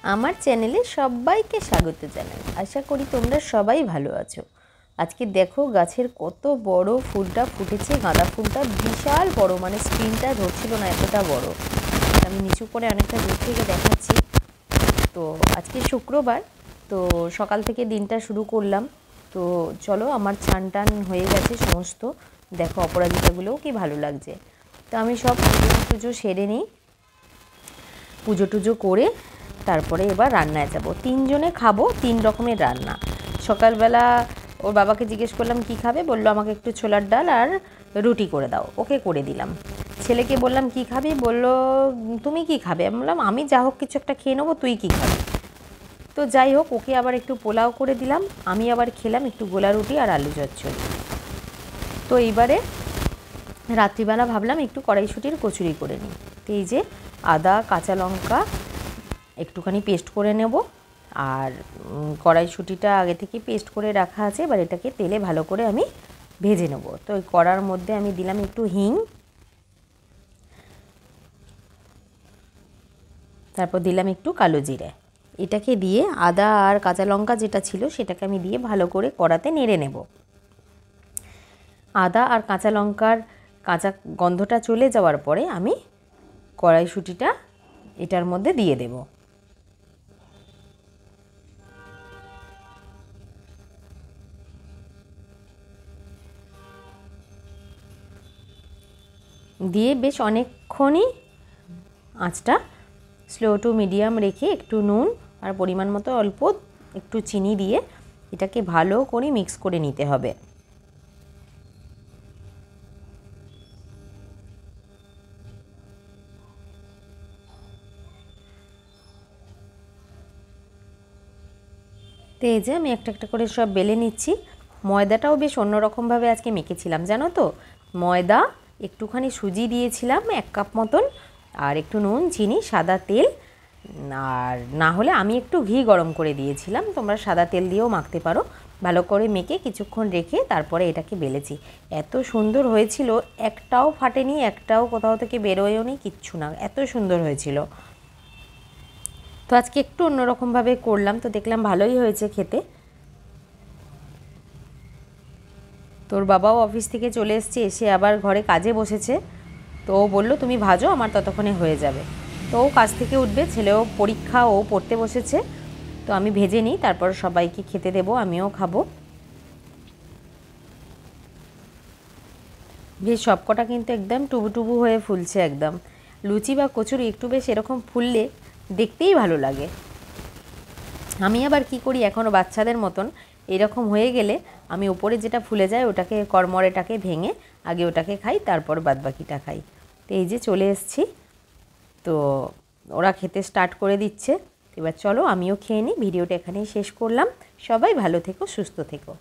আমার চ্যানেলে সবাইকে স্বাগত জানাই। আশা করি তোমরা সবাই ভালো আছো। আজকে দেখো গাছের কত বড় ফুলটা ফুটেছে। গাঁদা ফুলটা বিশাল বড়, মানে স্ক্রিনটা ধরছিল না, এতটা বড়। আমি নিচু করে অনেকটা দূর থেকে দেখাচ্ছি। তো আজকে শুক্রবার, তো সকাল থেকে দিনটা শুরু করলাম। তো চলো, আমার ছান টান হয়ে গেছে সমস্ত। দেখো অপরাজিতাগুলোও কি ভালো লাগছে। তো আমি সব পুজো সেরে নিই। পুজো টুজো করে তারপরে এবার রান্নায় যাব। 3 জনে খাবো, 3 রকমের রান্না। সকালবেলা ওর বাবাকে জিজ্ঞেস করলাম কি খাবে, বললো আমাকে একটু ছোলার ডাল আর রুটি করে দাও। ওকে করে দিলাম। ছেলেকে বললাম কি খাবি, বললো তুমি কি খাবে। আমি বললাম আমি যা হোক কিছু একটা খেয়ে নেবো, তুই কি খাবি। তো যাই হোক, ওকে আবার একটু পোলাও করে দিলাম। আমি আবার খেলাম একটু গোলা রুটি আর আলু চচ্চড়ি। তো এইবারে রাত্রিবেলা ভাবলাম একটু কড়াইশুঁটির কচুরি করে নিই। তো এই যে আদা কাঁচা লঙ্কা একটুখানি পেস্ট করে নেব, আর কড়াইশুঁটিটা আগে থেকে পেস্ট করে রাখা আছে। এবার এটাকে তেলে ভালো করে আমি ভেজে নেব। তো ওই কড়ার মধ্যে আমি দিলাম একটু হিং, তারপর দিলাম একটু কালো জিরে। এটাকে দিয়ে আদা আর কাঁচা লঙ্কা যেটা ছিল সেটাকে আমি দিয়ে ভালো করে কড়াতে নেড়ে নেব। আদা আর কাঁচা লঙ্কার কাঁচা গন্ধটা চলে যাওয়ার পরে আমি কড়াইশুঁটিটা এটার মধ্যে দিয়ে দেব। দিয়ে বেশ অনেকক্ষণই আঁচটা স্লো টু মিডিয়াম রেখে একটু নুন আর পরিমাণ মতো অল্প একটু চিনি দিয়ে এটাকে ভালো করে মিক্স করে নিতে হবে। তো এই যে আমি একটা একটা করে সব বেলে নিচ্ছি। ময়দাটাও বেশ অন্যরকমভাবে আজকে মেখেছিলাম জানো তো। ময়দা, একটুখানি সুজি দিয়েছিলাম 1 কাপ মতন, আর একটু নুন, চিনি, সাদা তেল, আর না হলে আমি একটু ঘি গরম করে দিয়েছিলাম। তোমরা সাদা তেল দিয়েও মাখতে পারো। ভালো করে মেখে কিছুক্ষণ রেখে তারপরে এটাকে বেলেছি। এত সুন্দর হয়েছিল, একটাও ফাটেনি, একটাও কোথাও থেকে বেরোয়ও নি, কিচ্ছু না, এত সুন্দর হয়েছিল। তো আজকে একটু অন্যরকমভাবে করলাম, তো দেখলাম ভালোই হয়েছে খেতে। তোর বাবাও অফিস থেকে চলে এসছে, এসে আবার ঘরে কাজে বসেছে। তো ও বললো তুমি ভাজো, আমার ততক্ষণে হয়ে যাবে। তো ও কাজ থেকে উঠবে, ছেলেও পরীক্ষা, ও পড়তে বসেছে। তো আমি ভেজে নিই, তারপর সবাইকে খেতে দেবো, আমিও খাবো। বেশ সবকটা কিন্তু একদম টুবু টুবু হয়ে ফুলছে একদম। লুচি বা কচুরি একটু বেশ এরকম ফুললে দেখতেই ভালো লাগে। আমি আবার কি করি, এখনও বাচ্চাদের মতন এরকম হয়ে গেলে আমি উপরে যেটা ফুলে যায় ওটাকে, কড়মড়েটাকে ভেঙে আগে ওটাকে খাই, তারপর বাদবাকিটা খাই। তো এই যে চলে এসেছি, তো ওরা খেতে স্টার্ট করে দিচ্ছে। এবার চলো আমিও খেয়ে নিই। ভিডিওটা এখানেই শেষ করলাম। সবাই ভালো থেকো, সুস্থ থেকো।